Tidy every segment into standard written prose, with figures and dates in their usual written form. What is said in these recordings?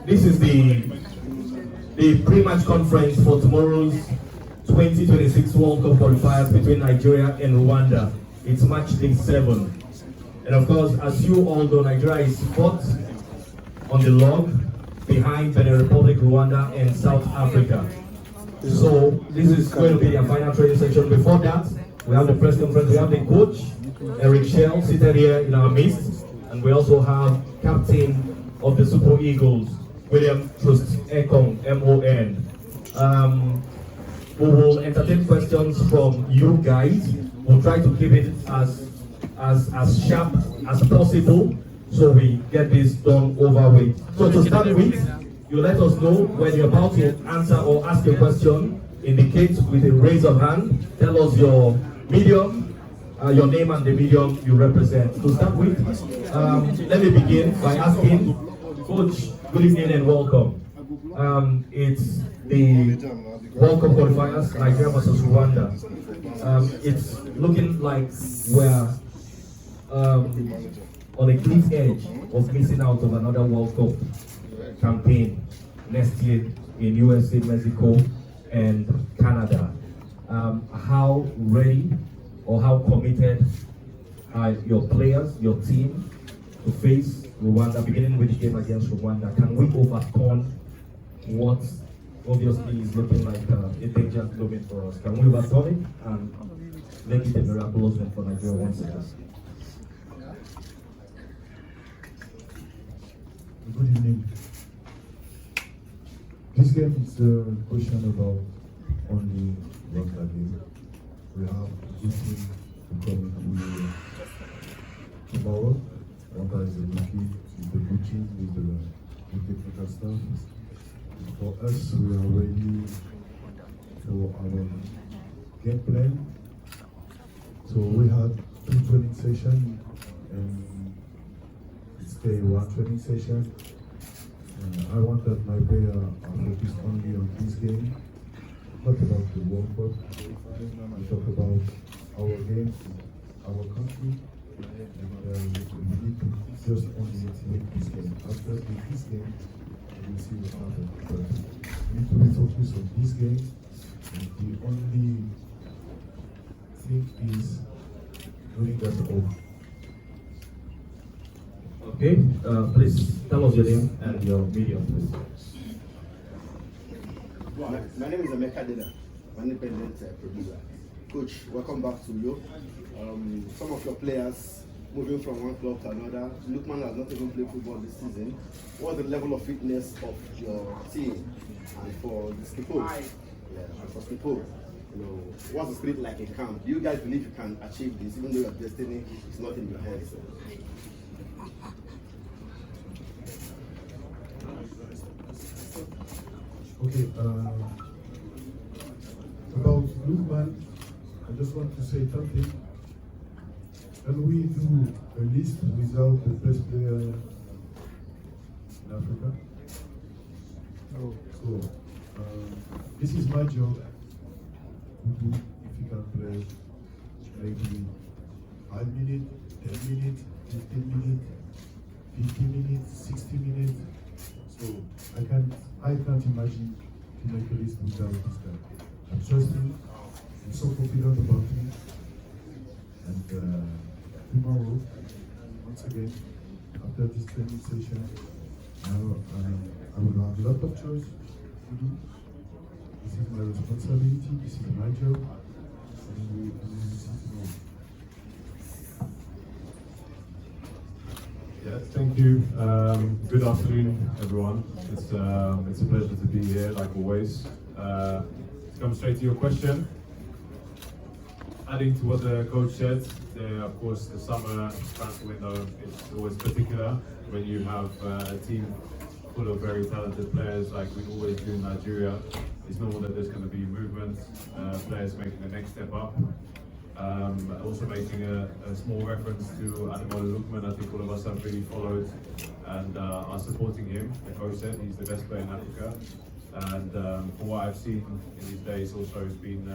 This is the pre-match conference for tomorrow's 2026 World Cup qualifiers between Nigeria and Rwanda. It's match day 7. And of course, as you all know, Nigeria is fourth on the log behind Benin Republic, Rwanda, and South Africa. So this is going to be a final training section. Before that, we have the press conference. We have the coach, Ekong Chelle, seated here in our midst. And we also have captain of the Super Eagles, William Trust Ekong, M-O-N. We will entertain questions from you guys. We'll try to keep it as sharp as possible so we get this done over with. So to start with, you let us know when you're about to answer or ask a question. Indicate with a raise of hand. Tell us your medium, your name and the medium you represent. To start with, let me begin by asking Coach, good evening and welcome. It's the World Cup qualifiers, Nigeria versus Rwanda. It's looking like we're on a cliff edge of missing out of another World Cup campaign next year in USA, Mexico, and Canada. How ready or how committed are your players, your team, to face Rwanda, beginning with the game against Rwanda? Can we overcome what obviously is looking like a danger looming for us? Can we overcome it and make it a miraculous one for Nigeria once again? Good evening. This game is a question about only Rwanda game. We have this team to come into tomorrow. Rwanda is a rookie, with the coaching, with the technical staff. For us, we are ready for our game plan. So we had 2 training sessions and it's day 1 training session. I want that my players are focused only on this game, not about the World Cup. We talk about our game, our country, and we need to just only win this game. After this game, we'll see what happens. But we need to be focused on this game, and the only thing is doing that off. Okay, please tell us your name and your medium, please. My name is Emeka Deda, I'm an independent producer. Coach, welcome back to you. Some of your players moving from one club to another. Lukman has not even played football this season. What's the level of fitness of your team? And for the Skipo, what's the spirit like in camp? Do you guys believe you can achieve this, even though your destiny is not in your hands? Okay, about Lukman, I just want to say something. Can we do a list without the best player in Africa? No. So, this is my job to do if you can play maybe 5 minutes, 10 minutes, 15 minutes, 50 minutes, 60 minutes. So I can't imagine to make a list without this guy. I'm trusting, I'm so confident about him. And tomorrow, once again, after this training session, I will have a lot of choice to do. This is my responsibility, this is my job, and we will see tomorrow. Yeah, thank you. Good afternoon, everyone. It's a pleasure to be here, like always. To come straight to your question, adding to what the coach said, of course, the summer transfer window is always particular when you have a team full of very talented players like we always do in Nigeria. It's normal that there's going to be movement, players making the next step up. Also making a small reference to Ademola Lookman. I think all of us have really followed and are supporting him. The coach said he's the best player in Africa, and from what I've seen in these days also has been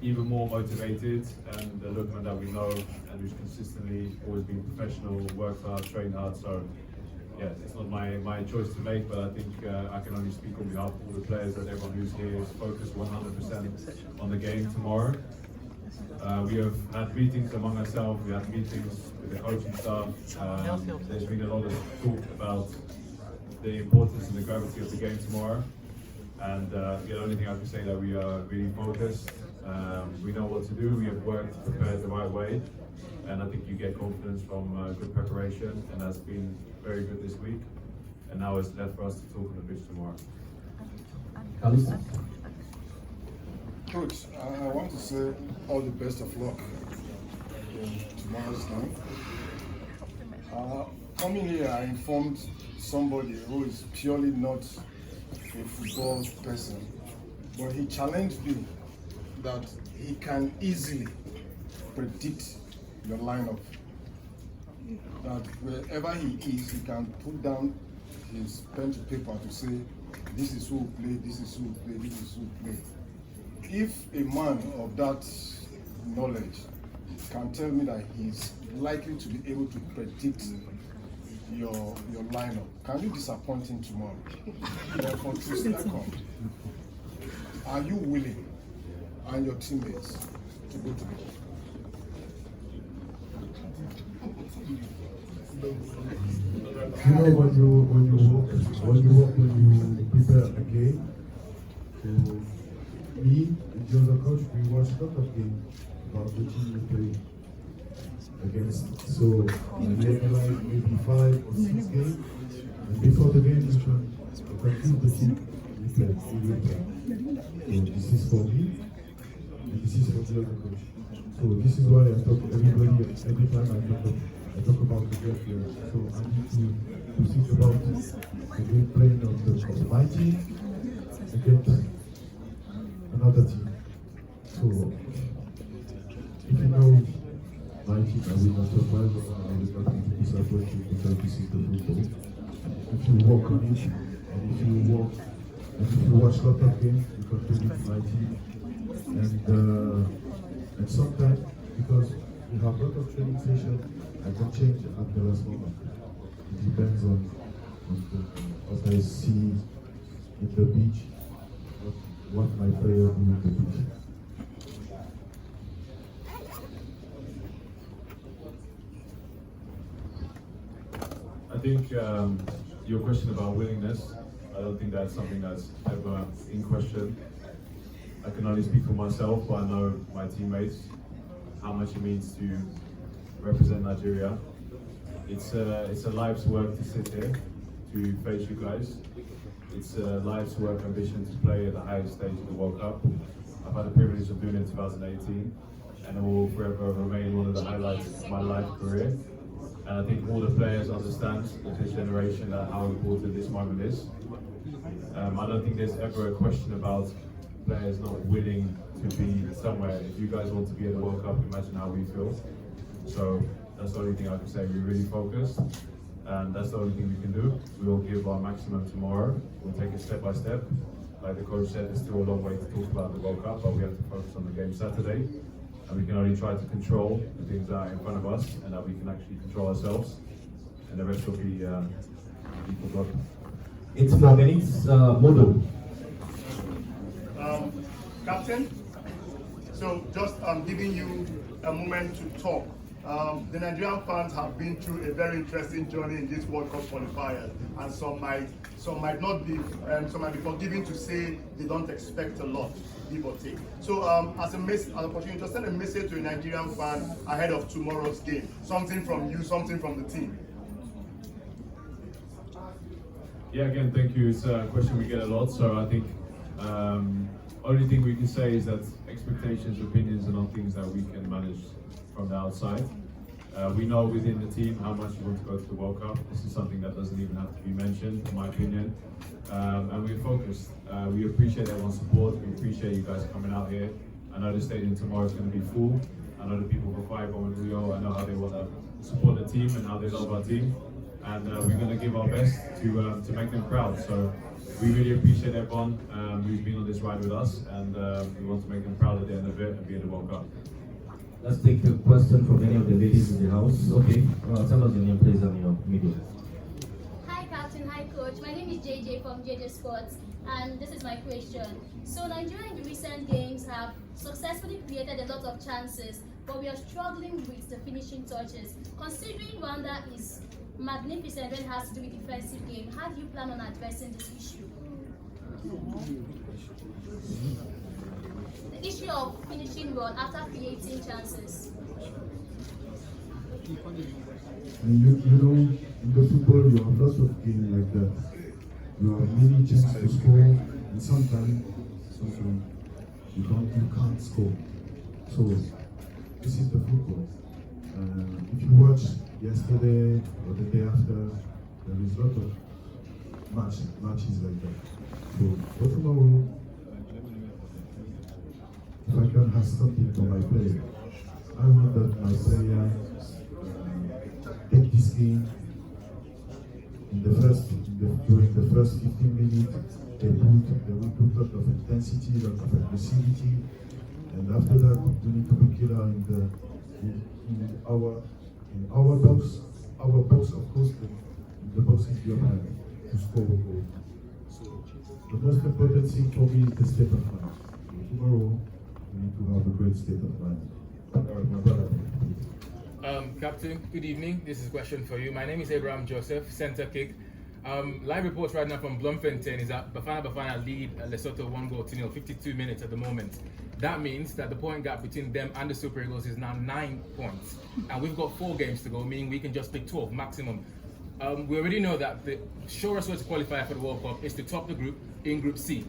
even more motivated, and the Lookman that we know and who's consistently always been professional, worked hard, trained hard. So yeah, it's not my choice to make, but I think I can only speak on behalf of all the players that everyone who's here is focused 100% on the game tomorrow. We have had meetings among ourselves, we had meetings with the coaching staff. There's been a lot of talk about the importance and the gravity of the game tomorrow. And the only thing I can say that we are really focused. We know what to do, we have worked prepared the right way. And I think you get confidence from good preparation, and that's been very good this week. And now it's left for us to talk on the pitch tomorrow. Coach, I want to say all the best of luck in tomorrow's game. Coming here, I informed somebody who is purely not a football person, but he challenged me that he can easily predict your lineup. That wherever he is, he can put down his pen to paper to say, this is who will play, this is who will play, this is who will play. If a man of that knowledge can tell me that he's likely to be able to predict your lineup, can you disappoint him tomorrow? For 2 seconds, are you willing and your teammates to go to the You know, when you prepare a game, so me and the other coach, we watch a lot of games about the team we play against. So we have like maybe 5 or 6 games, and before the game we can see the team we play. So this is for me, and this is for the other coach. So this is why I talk to everybody every time I talk about the game here. So I need to think about the game plan of my team against another team. So if you know my team, I will not survive, I will not be disappointed because this is the football. If you work on it, and if you watch a lot of games, you can do it my team. And sometimes, because we have a lot of training sessions, I can change at the last moment. It depends on what I see in the beach, what my players do in the beach. I think your question about willingness, I don't think that's something that's ever in question. I can only speak for myself, but I know my teammates, how much it means to represent Nigeria. It's a life's work to sit here, to face you guys. It's a life's work ambition to play at the highest stage of the World Cup. I've had the privilege of doing it in 2018, and it will forever remain one of the highlights of my life career. And I think all the players understand with this generation how important this moment is. I don't think there's ever a question about players not willing to be somewhere. If you guys want to be at the World Cup, imagine how we feel. So that's the only thing I can say. We're really focused, and that's the only thing we can do. We will give our maximum tomorrow. We'll take it step by step. Like the coach said, there's still a long way to talk about the World Cup, but we have to focus on the game Saturday. And we can only try to control the things that are in front of us, and that we can actually control ourselves. And the rest will be forgotten. It's 4 minutes. Modo. Captain, so just giving you a moment to talk. The Nigerian fans have been through a very interesting journey in this World Cup qualifiers, and some might not be, some might be forgiven to say they don't expect a lot, give or take. So, as an opportunity, just send a message to a Nigerian fan ahead of tomorrow's game. Something from you, something from the team. Yeah, again, thank you. It's a question we get a lot, so I think only thing we can say is that expectations, opinions are not things that we can manage from the outside. We know within the team how much you want to go to the World Cup. This is something that doesn't even have to be mentioned, in my opinion. And we're focused. We appreciate everyone's support. We appreciate you guys coming out here. I know the stadium tomorrow is going to be full. I know the people for Five in Rio. I know how they want to support the team and how they love our team. And we're going to give our best to make them proud. So we really appreciate everyone who's been on this ride with us, and we want to make them proud at the end of it and be at the World Cup. Let's take a question from any of the ladies in the house. Okay, tell us your name, please, and your media. Hi Coach. My name is JJ from JJ Sports, and this is my question. So Nigeria in the recent games have successfully created a lot of chances, but we are struggling with the finishing touches. Considering Rwanda is magnificent when it has to do with defensive game, how do you plan on addressing this issue? The issue of finishing well after creating chances. And you know, in the football, you have lots of games like that. You have many chances to score, and sometimes you can't score. So this is the football. If you watch yesterday or the day after, there is a lot of matches like that. So for tomorrow, if I can have something for my player, I want that my player take this game during the first 15 minutes. They will put a lot of intensity, a lot of aggressivity, and after that we need to be killer in our box. Our box, of course, the box is behind to score a goal. So the most important thing for me is the state of mind. So tomorrow we need to have a great state of mind. My brother. Captain, good evening. This is a question for you. My name is Abraham Joseph, center kick. Live reports right now from Bloemfontein is that Bafana lead Lesotho 1-0, 52 minutes at the moment. That means that the point gap between them and the Super Eagles is now 9 points. And we've got 4 games to go, meaning we can just pick 12 maximum. We already know that the surest way to qualify for the World Cup is to top the group in Group C.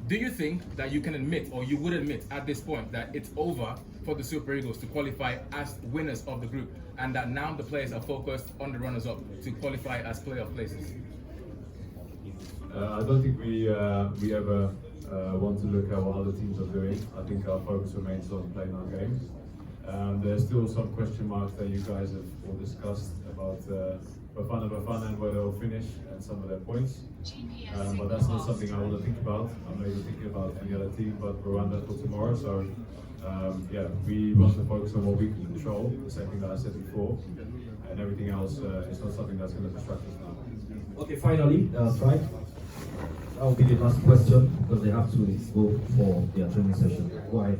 Do you think that you can admit, or you would admit at this point, that it's over for the Super Eagles to qualify as winners of the group, and that now the players are focused on the runners-up to qualify as playoff places? I don't think we ever want to look at what other teams are doing. I think our focus remains on playing our games. There's still some question marks that you guys have all discussed about Bafana and where they'll finish and some of their points. But that's not something I want to think about. I'm not even thinking about any other team but Rwanda for tomorrow. So yeah, we want to focus on what we can control, the same thing that I said before, and everything else is not something that's going to distract us now. Okay, finally, strike. That will be the last question because they have to go for their training session. Go ahead.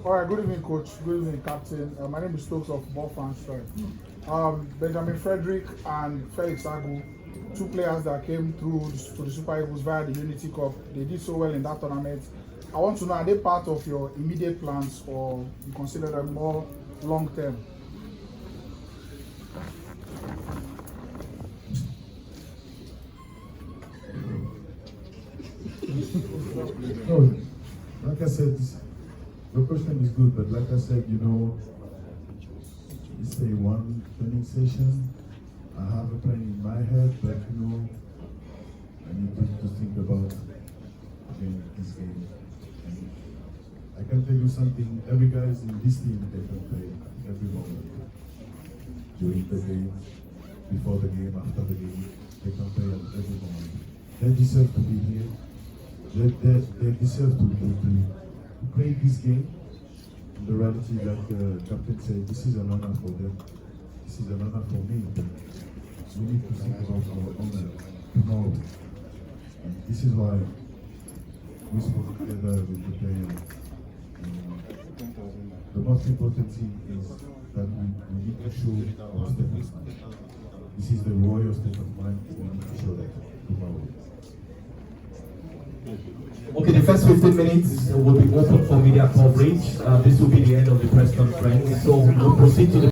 All right, good evening, coach. Good evening, captain. My name is Stokes of Ball Fan Strike. Benjamin Frederick and Felix Agu, 2 players that came through to the Super Eagles via the Unity Cup. They did so well in that tournament. I want to know, are they part of your immediate plans or you consider them more long-term? No, like I said, your question is good, but like I said, you know, it's a one training session. I have a plan in my head, but you know, I need to think about this game. And I can tell you something, every guy in this team, they can play every moment. During the game, before the game, after the game, they can play at every moment. They deserve to be here. They deserve to play this game. In the reality, like the captain said, this is an honor for them. This is an honor for me. We need to think about our honor tomorrow. And this is why we spoke together with the players. The most important thing is that we need to show our state of mind. This is the royal state of mind. We need to show that tomorrow. Okay, the first 15 minutes will be open for media coverage. This will be the end of the press conference. So we'll proceed to the